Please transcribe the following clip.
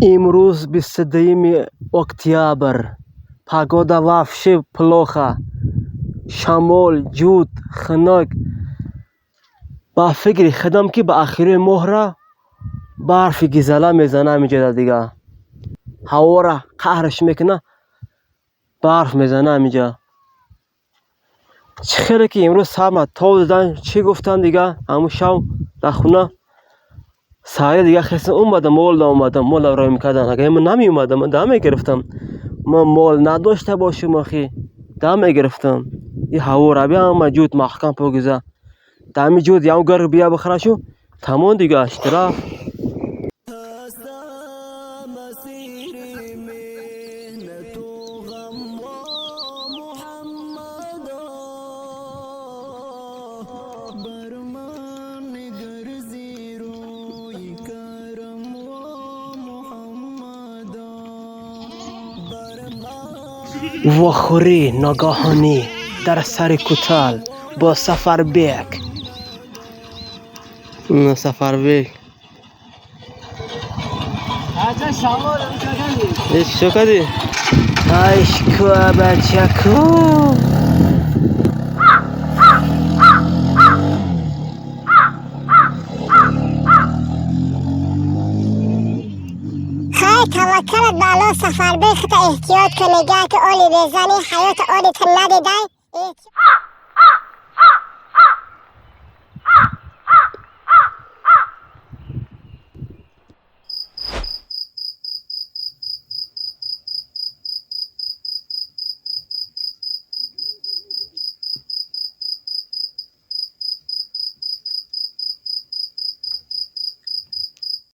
امروز 22 اکتبر. پگودا вообще плохо. شمال جود خنک. با فکر خودم که به آخر ماه برف گیزاله میزنه اینجا دیگه. هوا را قهرش میکنه. برف میزنه اینجا. چه خیلی که امروز صبح تا دادن چی گفتن دیگه همون شب در خونه سایه دیگه خیلی اومدم مول رای میکردن. اگه من نمی اومدم من دم گرفتم. من مول نداشته باشم اخی دم گرفتم. این هوا را بیا موجود محکم پوگیزه دمی جود یا گر بیا بخراشو تمام دیگه اشتراف. وخوری ناگهانی در سر کوتال با سفربیک. سفربیک چه کردی؟ عشقو بچکو توکلت به الله سفربیک تا احتیاط کن نگه که آلی بزنی حیات آلی تا ندیدی.